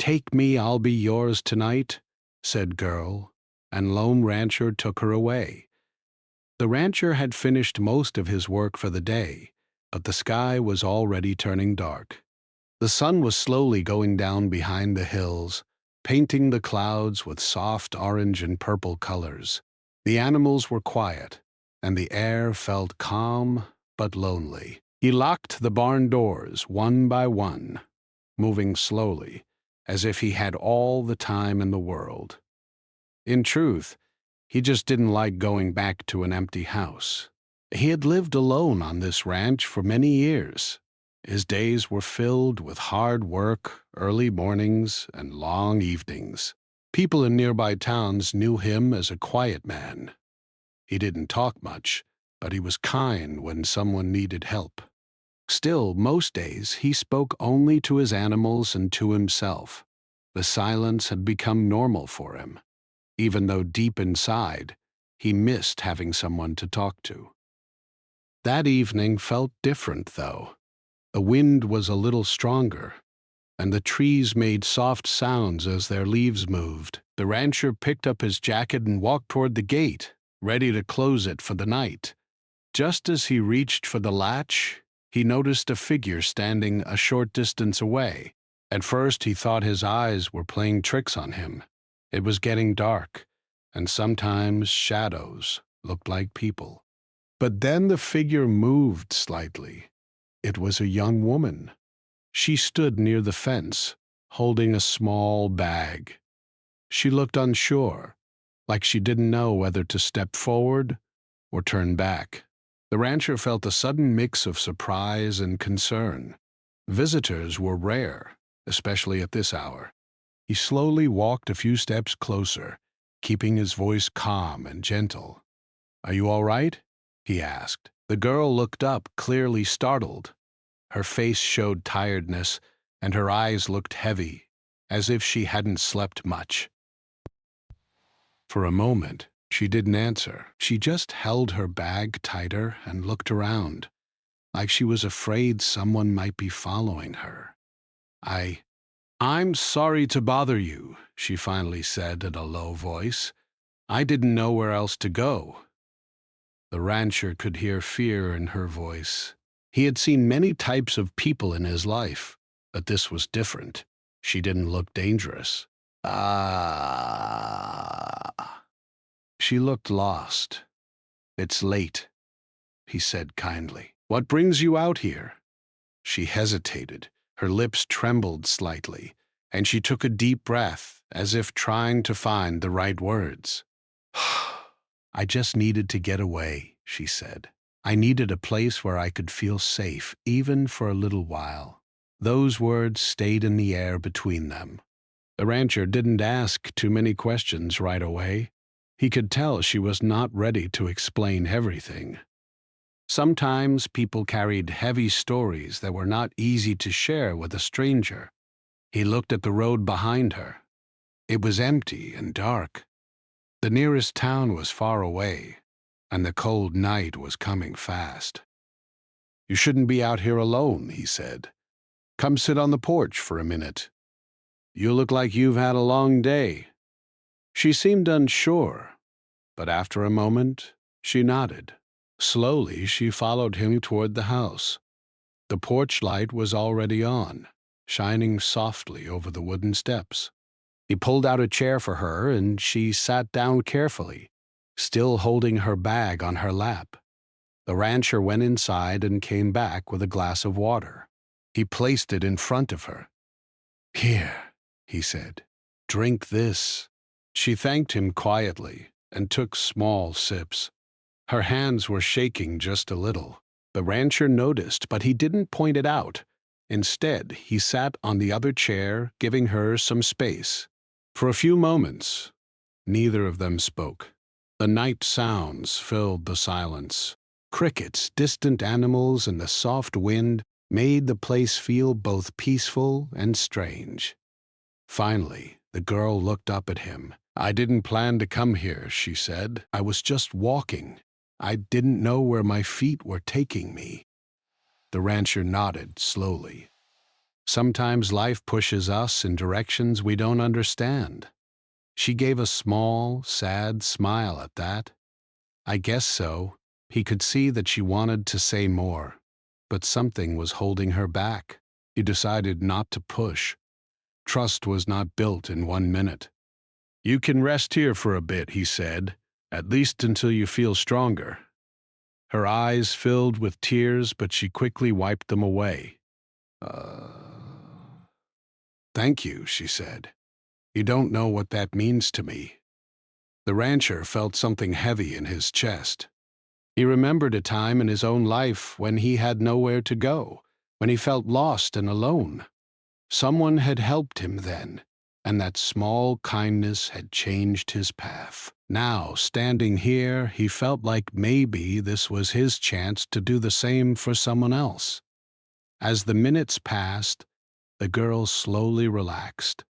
take me, I'll be yours tonight," said girl, and Lone Rancher took her away. The rancher had finished most of his work for the day, but the sky was already turning dark. The sun was slowly going down behind the hills, painting the clouds with soft orange and purple colors. The animals were quiet, and the air felt calm but lonely. He locked the barn doors one by one, moving slowly, as if he had all the time in the world. In truth, he just didn't like going back to an empty house. He had lived alone on this ranch for many years. His days were filled with hard work, early mornings, and long evenings. People in nearby towns knew him as a quiet man. He didn't talk much, but he was kind when someone needed help. Still, most days he spoke only to his animals and to himself. The silence had become normal for him, even though deep inside, he missed having someone to talk to. That evening felt different, though. The wind was a little stronger, and the trees made soft sounds as their leaves moved. The rancher picked up his jacket and walked toward the gate, ready to close it for the night. Just as he reached for the latch, he noticed a figure standing a short distance away. At first, he thought his eyes were playing tricks on him. It was getting dark, and sometimes shadows looked like people. But then the figure moved slightly. It was a young woman. She stood near the fence, holding a small bag. She looked unsure, like she didn't know whether to step forward or turn back. The rancher felt a sudden mix of surprise and concern. Visitors were rare, especially at this hour. He slowly walked a few steps closer, keeping his voice calm and gentle. "Are you all right?" he asked. The girl looked up, clearly startled. Her face showed tiredness, and her eyes looked heavy, as if she hadn't slept much. For a moment, she didn't answer. She just held her bag tighter and looked around, like she was afraid someone might be following her. I'm sorry to bother you," she finally said in a low voice. "I didn't know where else to go." The rancher could hear fear in her voice. He had seen many types of people in his life, but this was different. She didn't look dangerous. She looked lost. "It's late," he said kindly. "What brings you out here?" She hesitated. Her lips trembled slightly, and she took a deep breath, as if trying to find the right words. "I just needed to get away," she said. "I needed a place where I could feel safe, even for a little while." Those words stayed in the air between them. The rancher didn't ask too many questions right away. He could tell she was not ready to explain everything. Sometimes people carried heavy stories that were not easy to share with a stranger. He looked at the road behind her. It was empty and dark. The nearest town was far away, and the cold night was coming fast. "You shouldn't be out here alone," he said. "Come sit on the porch for a minute. You look like you've had a long day." She seemed unsure, but after a moment, she nodded. Slowly, she followed him toward the house. The porch light was already on, shining softly over the wooden steps. He pulled out a chair for her, and she sat down carefully, still holding her bag on her lap. The rancher went inside and came back with a glass of water. He placed it in front of her. "Here," he said, "drink this." She thanked him quietly and took small sips. Her hands were shaking just a little. The rancher noticed, but he didn't point it out. Instead, he sat on the other chair, giving her some space. For a few moments, neither of them spoke. The night sounds filled the silence. Crickets, distant animals, and the soft wind made the place feel both peaceful and strange. Finally, the girl looked up at him. "I didn't plan to come here," she said. "I was just walking. I didn't know where my feet were taking me." The rancher nodded slowly. Sometimes life pushes us in directions we don't understand. She gave a small, sad smile at that. I guess so. He could see that she wanted to say more, but something was holding her back. He decided not to push. Trust was not built in 1 minute. "You can rest here for a bit," he said, "at least until you feel stronger." Her eyes filled with tears, but she quickly wiped them away. Thank you," she said. "You don't know what that means to me." The rancher felt something heavy in his chest. He remembered a time in his own life when he had nowhere to go, when he felt lost and alone. Someone had helped him then, and that small kindness had changed his path. Now, standing here, he felt like maybe this was his chance to do the same for someone else. As the minutes passed, the girl slowly relaxed.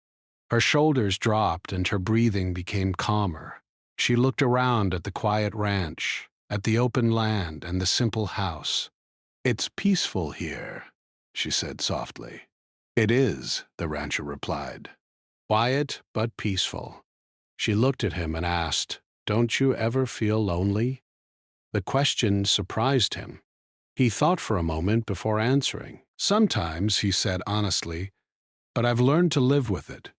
Her shoulders dropped and her breathing became calmer. She looked around at the quiet ranch, at the open land and the simple house. "It's peaceful here," she said softly. "It is," the rancher replied. "Quiet but peaceful." She looked at him and asked, "Don't you ever feel lonely?" The question surprised him. He thought for a moment before answering. "Sometimes," he said honestly, "but I've learned to live with it."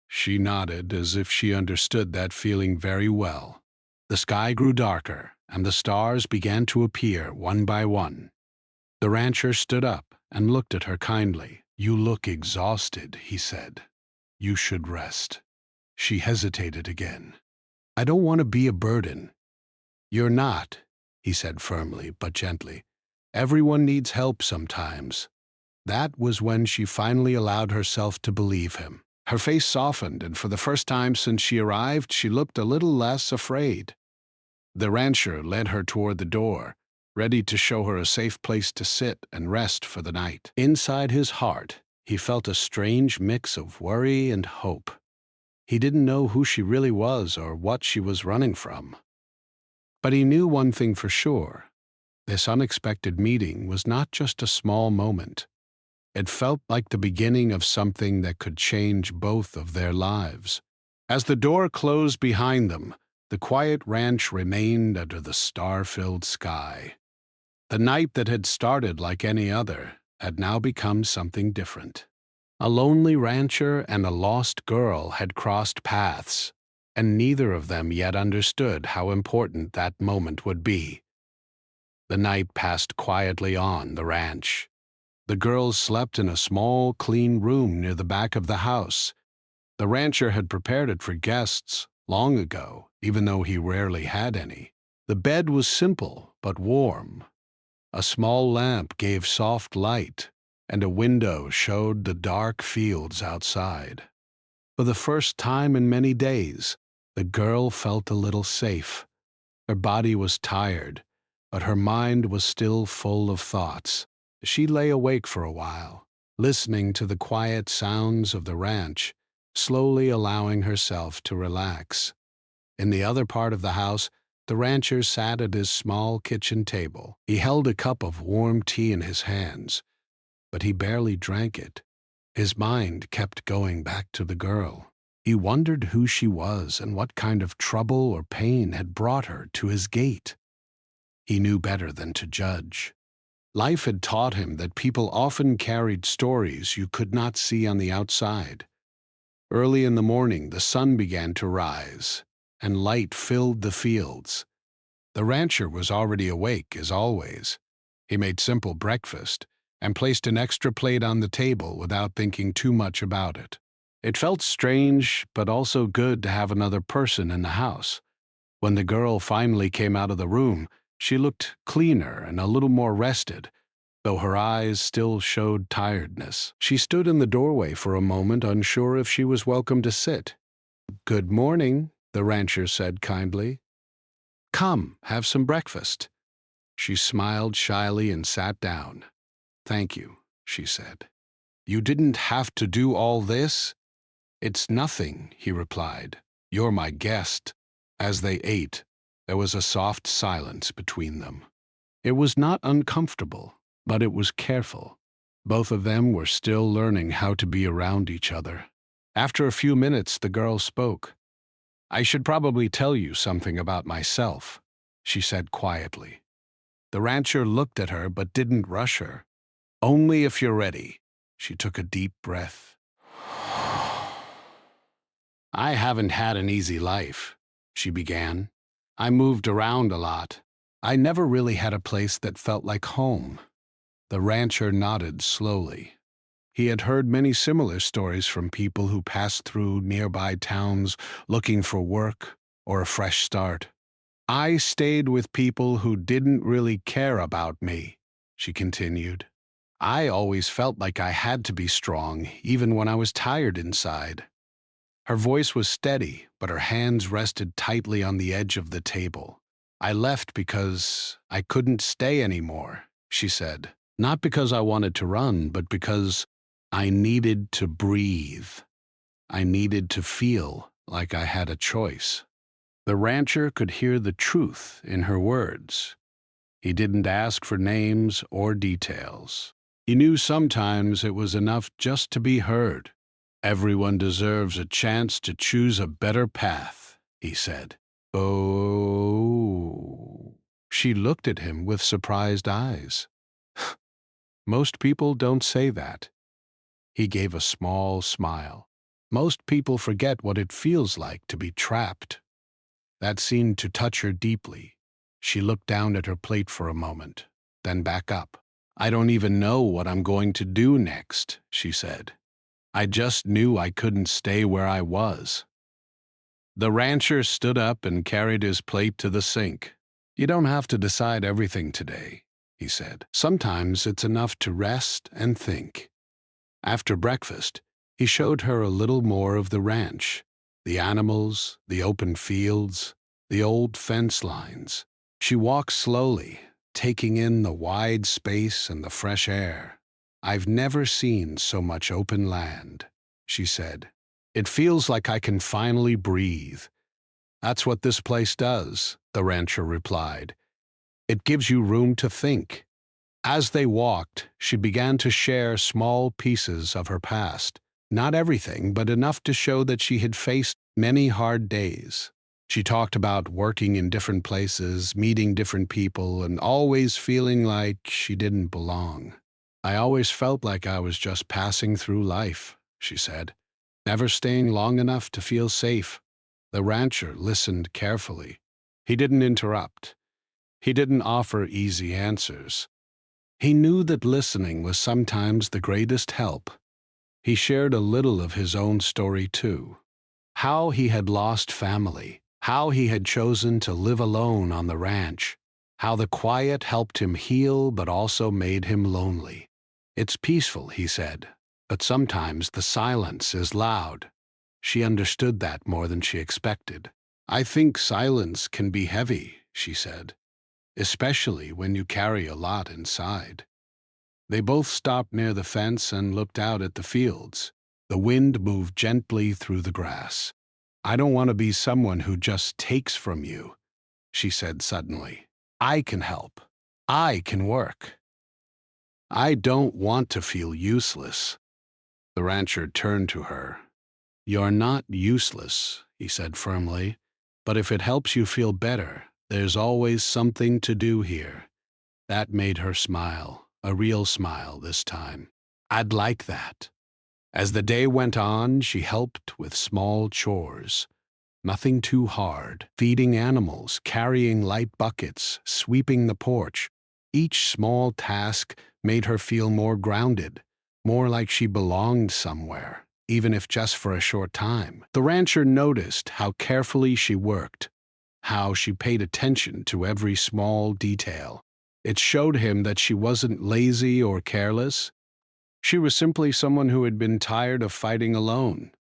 She nodded as if she understood that feeling very well. The sky grew darker, and the stars began to appear one by one. The rancher stood up and looked at her kindly. "You look exhausted," he said. "You should rest." She hesitated again. "I don't want to be a burden." "You're not," he said firmly but gently. "Everyone needs help sometimes." That was when she finally allowed herself to believe him. Her face softened, and for the first time since she arrived, she looked a little less afraid. The rancher led her toward the door, ready to show her a safe place to sit and rest for the night. Inside his heart, he felt a strange mix of worry and hope. He didn't know who she really was or what she was running from. But he knew one thing for sure. This unexpected meeting was not just a small moment. It felt like the beginning of something that could change both of their lives. As the door closed behind them, the quiet ranch remained under the star-filled sky. The night that had started like any other had now become something different. A lonely rancher and a lost girl had crossed paths, and neither of them yet understood how important that moment would be. The night passed quietly on the ranch. The girls slept in a small, clean room near the back of the house. The rancher had prepared it for guests long ago, even though he rarely had any. The bed was simple but warm. A small lamp gave soft light, and a window showed the dark fields outside. For the first time in many days, the girl felt a little safe. Her body was tired, but her mind was still full of thoughts. She lay awake for a while, listening to the quiet sounds of the ranch, slowly allowing herself to relax. In the other part of the house, the rancher sat at his small kitchen table. He held a cup of warm tea in his hands, but he barely drank it. His mind kept going back to the girl. He wondered who she was and what kind of trouble or pain had brought her to his gate. He knew better than to judge. Life had taught him that people often carried stories you could not see on the outside. Early in the morning, the sun began to rise, and light filled the fields. The rancher was already awake, as always. He made simple breakfast and placed an extra plate on the table without thinking too much about it. It felt strange, but also good to have another person in the house. When the girl finally came out of the room, she looked cleaner and a little more rested, though her eyes still showed tiredness. She stood in the doorway for a moment, unsure if she was welcome to sit. "Good morning," the rancher said kindly. "Come, have some breakfast." She smiled shyly and sat down. "Thank you," she said. "You didn't have to do all this?" "It's nothing," he replied. "You're my guest." As they ate, there was a soft silence between them. It was not uncomfortable, but it was careful. Both of them were still learning how to be around each other. After a few minutes, the girl spoke. "I should probably tell you something about myself," she said quietly. The rancher looked at her but didn't rush her. "Only if you're ready." She took a deep breath. "I haven't had an easy life," she began. "I moved around a lot. I never really had a place that felt like home." The rancher nodded slowly. He had heard many similar stories from people who passed through nearby towns looking for work or a fresh start. "I stayed with people who didn't really care about me," she continued. "I always felt like I had to be strong, even when I was tired inside." Her voice was steady, but her hands rested tightly on the edge of the table. "I left because I couldn't stay anymore," she said. "Not because I wanted to run, but because I needed to breathe. I needed to feel like I had a choice." The rancher could hear the truth in her words. He didn't ask for names or details. He knew sometimes it was enough just to be heard. "Everyone deserves a chance to choose a better path," he said. "Oh." She looked at him with surprised eyes. "Most people don't say that." He gave a small smile. "Most people forget what it feels like to be trapped." That seemed to touch her deeply. She looked down at her plate for a moment, then back up. "I don't even know what I'm going to do next," she said. "I just knew I couldn't stay where I was." The rancher stood up and carried his plate to the sink. "You don't have to decide everything today," he said. "Sometimes it's enough to rest and think." After breakfast, he showed her a little more of the ranch, the animals, the open fields, the old fence lines. She walked slowly, taking in the wide space and the fresh air. "I've never seen so much open land," she said. "It feels like I can finally breathe." "That's what this place does," the rancher replied. "It gives you room to think." As they walked, she began to share small pieces of her past. Not everything, but enough to show that she had faced many hard days. She talked about working in different places, meeting different people, and always feeling like she didn't belong. "I always felt like I was just passing through life," she said, "never staying long enough to feel safe." The rancher listened carefully. He didn't interrupt. He didn't offer easy answers. He knew that listening was sometimes the greatest help. He shared a little of his own story, too. How he had lost family, how he had chosen to live alone on the ranch, how the quiet helped him heal but also made him lonely. "It's peaceful," he said, "but sometimes the silence is loud." She understood that more than she expected. "I think silence can be heavy," she said, "especially when you carry a lot inside." They both stopped near the fence and looked out at the fields. The wind moved gently through the grass. "I don't want to be someone who just takes from you," she said suddenly. "I can help. I can work. I don't want to feel useless." The rancher turned to her. "You're not useless," he said firmly, "but if it helps you feel better, there's always something to do here." That made her smile, a real smile this time. "I'd like that." As the day went on, she helped with small chores. Nothing too hard. Feeding animals, carrying light buckets, sweeping the porch. Each small task made her feel more grounded, more like she belonged somewhere, even if just for a short time. The rancher noticed how carefully she worked, how she paid attention to every small detail. It showed him that she wasn't lazy or careless. She was simply someone who had been tired of fighting alone.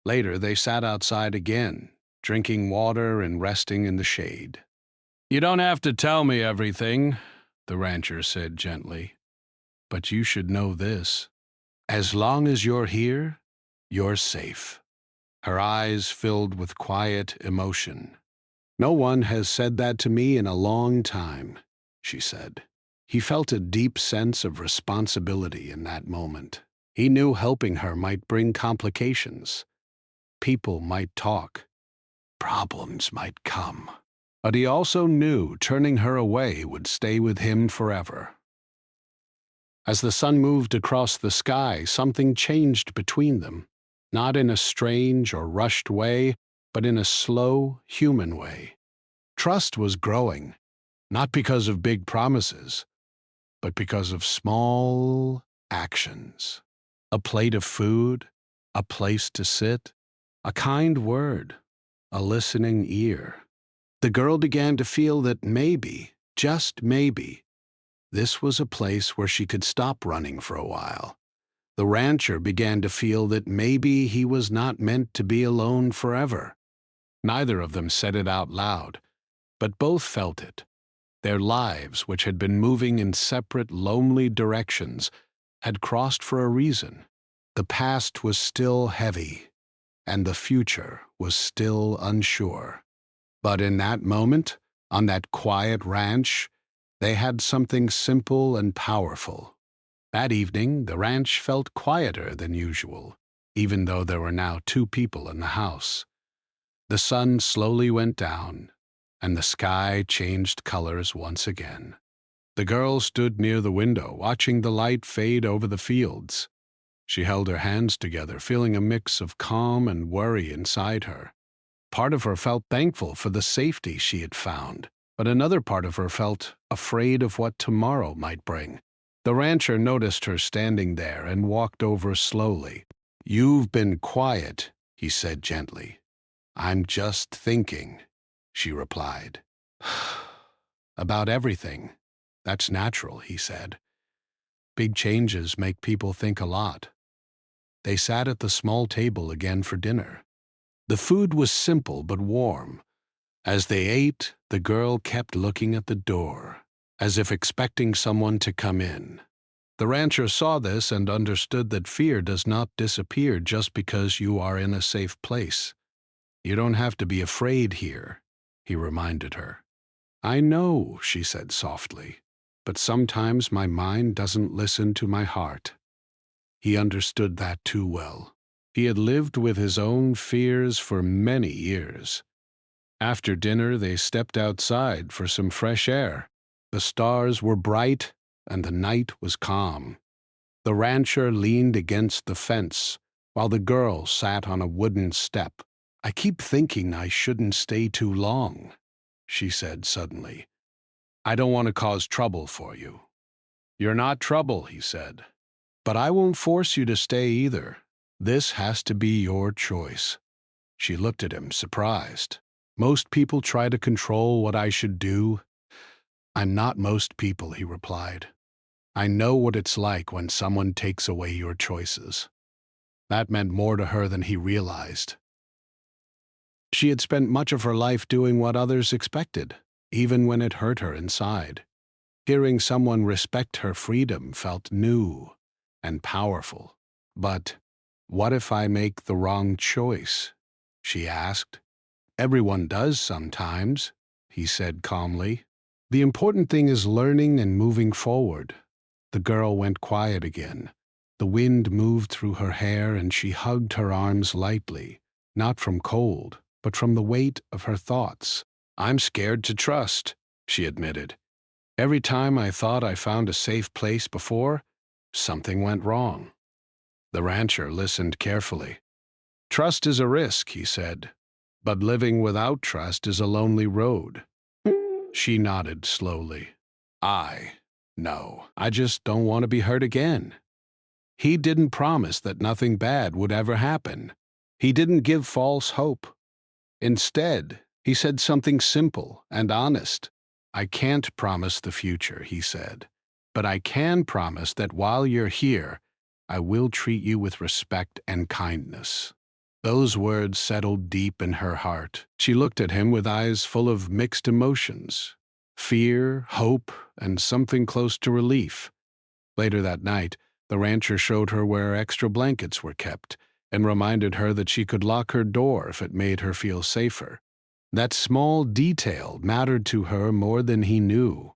Later, they sat outside again, drinking water and resting in the shade. "You don't have to tell me everything," the rancher said gently, "but you should know this. As long as you're here, you're safe." Her eyes filled with quiet emotion. "No one has said that to me in a long time," she said. He felt a deep sense of responsibility in that moment. He knew helping her might bring complications. People might talk. Problems might come. But he also knew turning her away would stay with him forever. As the sun moved across the sky, something changed between them, not in a strange or rushed way, but in a slow, human way. Trust was growing, not because of big promises, but because of small actions. A plate of food, a place to sit, a kind word, a listening ear. The girl began to feel that maybe, just maybe, this was a place where she could stop running for a while. The rancher began to feel that maybe he was not meant to be alone forever. Neither of them said it out loud, but both felt it. Their lives, which had been moving in separate, lonely directions, had crossed for a reason. The past was still heavy, and the future was still unsure. But in that moment, on that quiet ranch, they had something simple and powerful. That evening, the ranch felt quieter than usual, even though there were now 2 people in the house. The sun slowly went down, and the sky changed colors once again. The girl stood near the window, watching the light fade over the fields. She held her hands together, feeling a mix of calm and worry inside her. Part of her felt thankful for the safety she had found, but another part of her felt afraid of what tomorrow might bring. The rancher noticed her standing there and walked over slowly. "You've been quiet," he said gently. "I'm just thinking," she replied. "About everything. That's natural," he said. "Big changes make people think a lot." They sat at the small table again for dinner. The food was simple but warm. As they ate, the girl kept looking at the door, as if expecting someone to come in. The rancher saw this and understood that fear does not disappear just because you are in a safe place. "You don't have to be afraid here," he reminded her. "I know," she said softly, "but sometimes my mind doesn't listen to my heart." He understood that too well. He had lived with his own fears for many years. After dinner, they stepped outside for some fresh air. The stars were bright, and the night was calm. The rancher leaned against the fence, while the girl sat on a wooden step. "I keep thinking I shouldn't stay too long," she said suddenly. "I don't want to cause trouble for you." "You're not trouble," he said. "But I won't force you to stay either. This has to be your choice." She looked at him, surprised. "Most people try to control what I should do." "I'm not most people," he replied. "I know what it's like when someone takes away your choices." That meant more to her than he realized. She had spent much of her life doing what others expected, even when it hurt her inside. Hearing someone respect her freedom felt new and powerful. "But what if I make the wrong choice?" she asked. "Everyone does sometimes," he said calmly. "The important thing is learning and moving forward." The girl went quiet again. The wind moved through her hair and she hugged her arms lightly, not from cold, but from the weight of her thoughts. "I'm scared to trust," she admitted. "Every time I thought I found a safe place before, something went wrong." The rancher listened carefully. "Trust is a risk," he said, "but living without trust is a lonely road." She nodded slowly. "No, I just don't want to be hurt again." He didn't promise that nothing bad would ever happen. He didn't give false hope. Instead, he said something simple and honest. "I can't promise the future," he said, "but I can promise that while you're here, I will treat you with respect and kindness." Those words settled deep in her heart. She looked at him with eyes full of mixed emotions: fear, hope, and something close to relief. Later that night, the rancher showed her where extra blankets were kept and reminded her that she could lock her door if it made her feel safer. That small detail mattered to her more than he knew.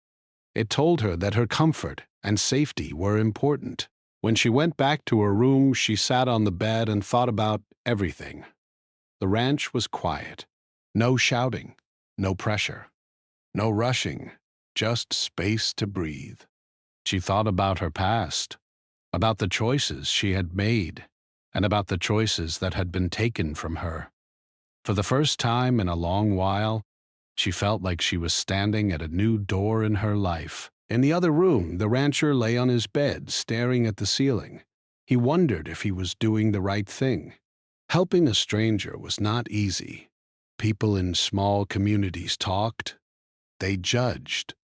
It told her that her comfort and safety were important. When she went back to her room, she sat on the bed and thought about everything. The ranch was quiet. No shouting, no pressure, no rushing, just space to breathe. She thought about her past, about the choices she had made, and about the choices that had been taken from her. For the first time in a long while, she felt like she was standing at a new door in her life. In the other room, the rancher lay on his bed, staring at the ceiling. He wondered if he was doing the right thing. Helping a stranger was not easy. People in small communities talked. They judged.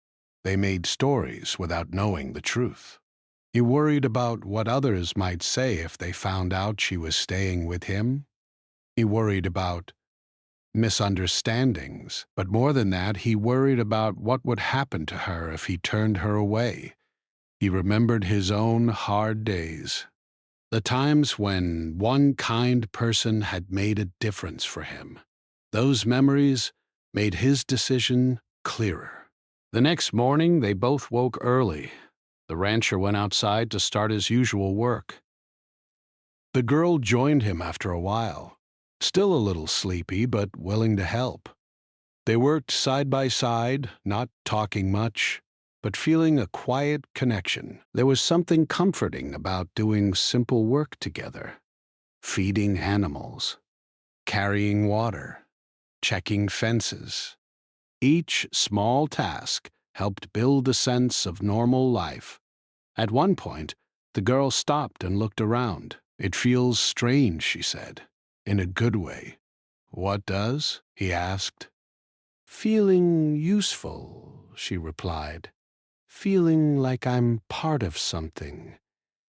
They made stories without knowing the truth. He worried about what others might say if they found out she was staying with him. He worried about misunderstandings, but more than that, he worried about what would happen to her if he turned her away. He remembered his own hard days, the times when one kind person had made a difference for him. Those memories made his decision clearer. The next morning, they both woke early. The rancher went outside to start his usual work. The girl joined him after a while, still a little sleepy but willing to help. They worked side by side, not talking much, but feeling a quiet connection. There was something comforting about doing simple work together. Feeding animals, carrying water, checking fences. Each small task helped build a sense of normal life. At one point, the girl stopped and looked around. "It feels strange," she said, in a good way. "What does?" he asked. "Feeling useful," she replied. "Feeling like I'm part of something,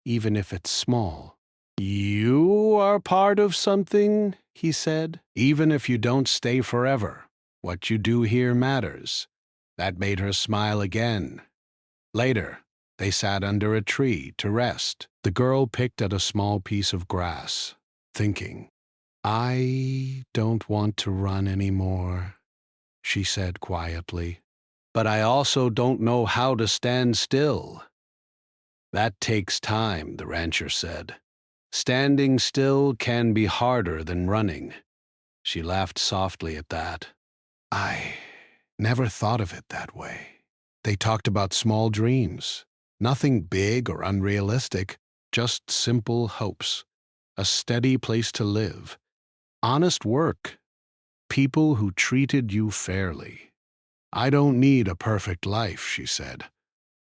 even if it's small." "You are part of something," he said. "Even if you don't stay forever, what you do here matters." That made her smile again. Later, they sat under a tree to rest. The girl picked at a small piece of grass, thinking. "I don't want to run anymore," she said quietly. "But I also don't know how to stand still." "That takes time," the rancher said. "Standing still can be harder than running." She laughed softly at that. "I never thought of it that way." They talked about small dreams, nothing big or unrealistic, just simple hopes, a steady place to live, honest work, people who treated you fairly. "I don't need a perfect life," she said.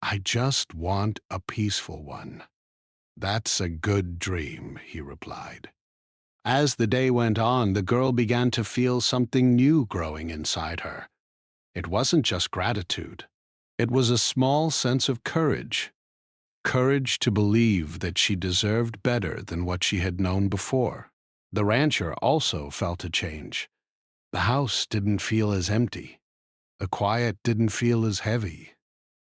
"I just want a peaceful one." "That's a good dream," he replied. As the day went on, the girl began to feel something new growing inside her. It wasn't just gratitude. It was a small sense of courage. Courage to believe that she deserved better than what she had known before. The rancher also felt a change. The house didn't feel as empty. The quiet didn't feel as heavy.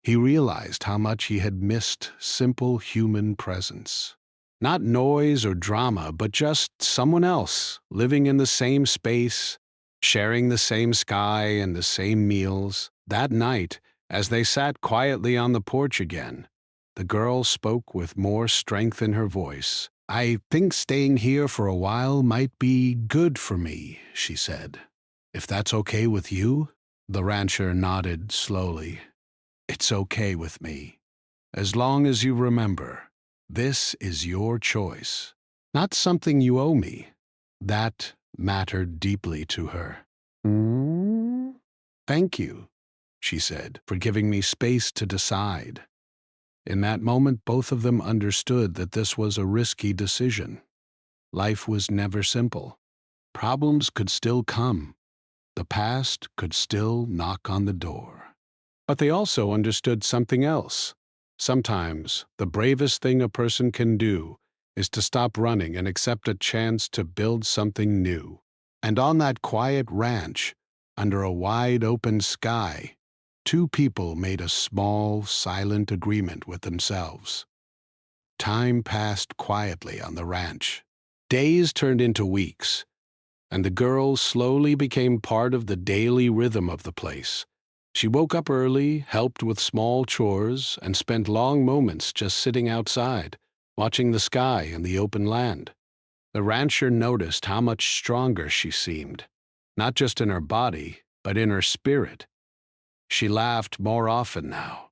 He realized how much he had missed simple human presence. Not noise or drama, but just someone else, living in the same space, sharing the same sky and the same meals. That night, as they sat quietly on the porch again, the girl spoke with more strength in her voice. "I think staying here for a while might be good for me," she said. "If that's okay with you?" The rancher nodded slowly. "It's okay with me. As long as you remember, this is your choice, not something you owe me." That mattered deeply to her. "Thank you," she said, "for giving me space to decide." In that moment, both of them understood that this was a risky decision. Life was never simple. Problems could still come. The past could still knock on the door. But they also understood something else. Sometimes the bravest thing a person can do is to stop running and accept a chance to build something new. And on that quiet ranch, under a wide open sky, two people made a small, silent agreement with themselves. Time passed quietly on the ranch. Days turned into weeks, and the girl slowly became part of the daily rhythm of the place. She woke up early, helped with small chores, and spent long moments just sitting outside, watching the sky and the open land. The rancher noticed how much stronger she seemed, not just in her body, but in her spirit. She laughed more often now.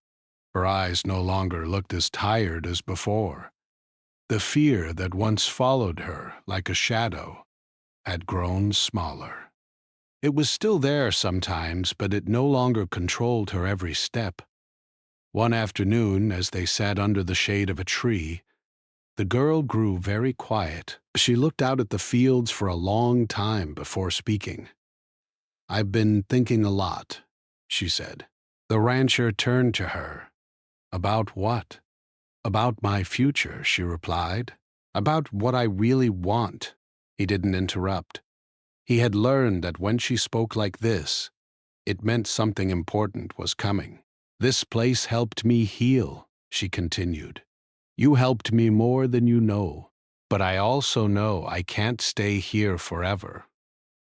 Her eyes no longer looked as tired as before. The fear that once followed her like a shadow had grown smaller. It was still there sometimes, but it no longer controlled her every step. One afternoon, as they sat under the shade of a tree, the girl grew very quiet. She looked out at the fields for a long time before speaking. "I've been thinking a lot," she said. The rancher turned to her. "About what?" "About my future," she replied. "About what I really want." He didn't interrupt. He had learned that when she spoke like this, it meant something important was coming. "This place helped me heal," she continued. "You helped me more than you know, but I also know I can't stay here forever."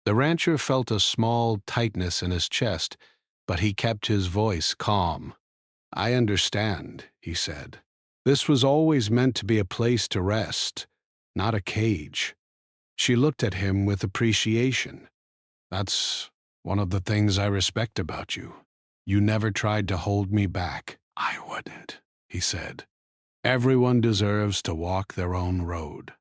The rancher felt a small tightness in his chest, but he kept his voice calm. "I understand," he said. "This was always meant to be a place to rest, not a cage." She looked at him with appreciation. "That's one of the things I respect about you. You never tried to hold me back." "I wouldn't," he said. "Everyone deserves to walk their own road."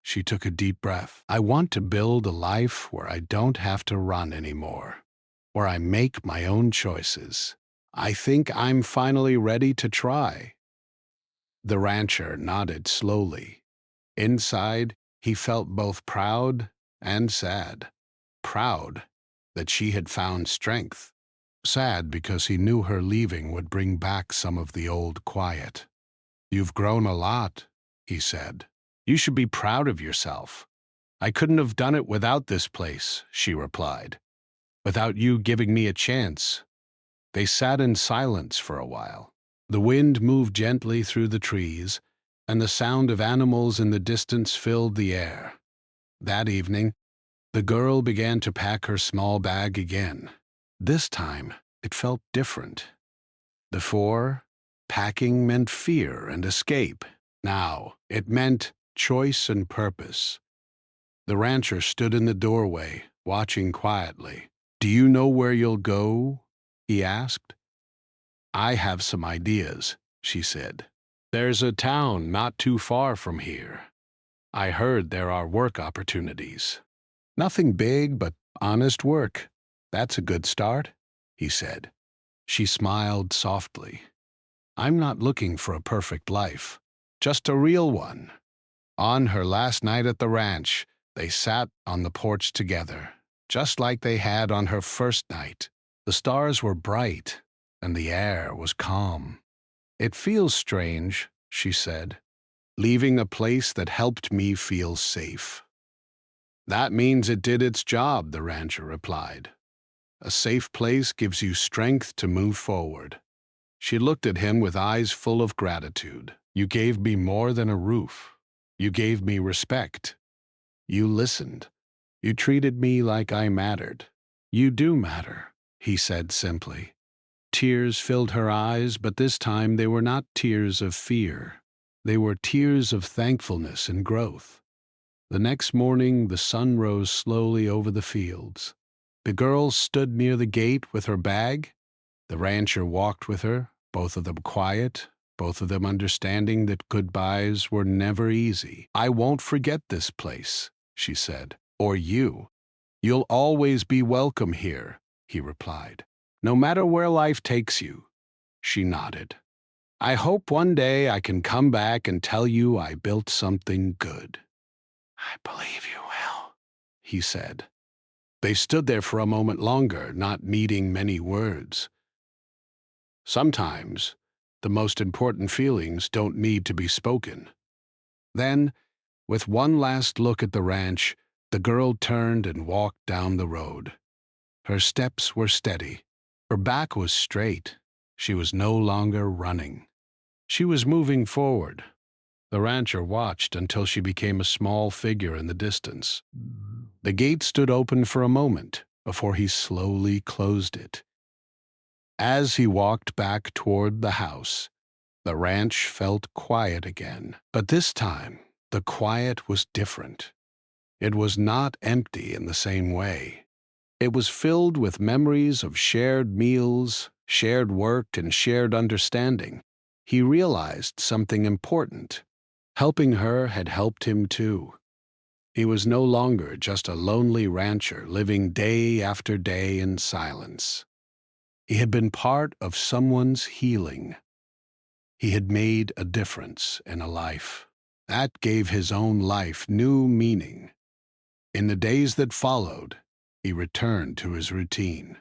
She took a deep breath. "I want to build a life where I don't have to run anymore, where I make my own choices. I think I'm finally ready to try." The rancher nodded slowly. Inside, he felt both proud and sad. Proud that she had found strength. Sad because he knew her leaving would bring back some of the old quiet. "You've grown a lot," he said. "You should be proud of yourself." "I couldn't have done it without this place," she replied. "Without you giving me a chance." They sat in silence for a while. The wind moved gently through the trees, and the sound of animals in the distance filled the air. That evening, the girl began to pack her small bag again. This time, it felt different. Before, packing meant fear and escape. Now, it meant choice and purpose. The rancher stood in the doorway, watching quietly. "Do you know where you'll go?" he asked. "I have some ideas," she said. "There's a town not too far from here. I heard there are work opportunities. Nothing big, but honest work. That's a good start," he said. She smiled softly. "I'm not looking for a perfect life, just a real one." On her last night at the ranch, they sat on the porch together, just like they had on her first night. The stars were bright, and the air was calm. "It feels strange," she said, "leaving a place that helped me feel safe." "That means it did its job," the rancher replied. "A safe place gives you strength to move forward." She looked at him with eyes full of gratitude. "You gave me more than a roof. You gave me respect. You listened. You treated me like I mattered." "You do matter," he said simply. Tears filled her eyes, but this time they were not tears of fear. They were tears of thankfulness and growth. The next morning, the sun rose slowly over the fields. The girl stood near the gate with her bag. The rancher walked with her, both of them quiet, both of them understanding that goodbyes were never easy. "I won't forget this place," she said. "Or you. You'll always be welcome here," he replied. "No matter where life takes you." She nodded. "I hope one day I can come back and tell you I built something good." "I believe you will," he said. They stood there for a moment longer, not needing many words. Sometimes, the most important feelings don't need to be spoken. Then, with one last look at the ranch, the girl turned and walked down the road. Her steps were steady. Her back was straight. She was no longer running. She was moving forward. The rancher watched until she became a small figure in the distance. The gate stood open for a moment before he slowly closed it. As he walked back toward the house, the ranch felt quiet again. But this time, the quiet was different. It was not empty in the same way. It was filled with memories of shared meals, shared work, and shared understanding. He realized something important. Helping her had helped him too. He was no longer just a lonely rancher living day after day in silence. He had been part of someone's healing. He had made a difference in a life. That gave his own life new meaning. In the days that followed, he returned to his routine.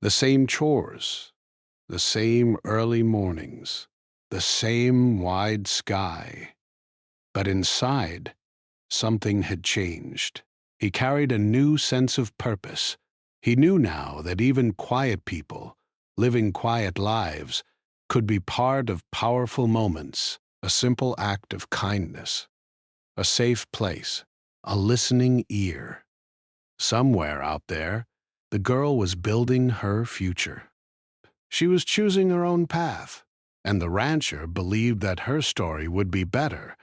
The same chores, the same early mornings, the same wide sky. But inside, something had changed. He carried a new sense of purpose. He knew now that even quiet people, living quiet lives, could be part of powerful moments, a simple act of kindness, a safe place, a listening ear. Somewhere out there, the girl was building her future. She was choosing her own path, and the rancher believed that her story would be better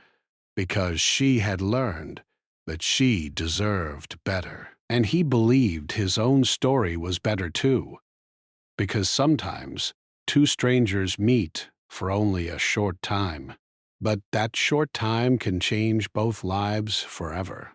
because she had learned that she deserved better. And he believed his own story was better too, because sometimes two strangers meet for only a short time, but that short time can change both lives forever.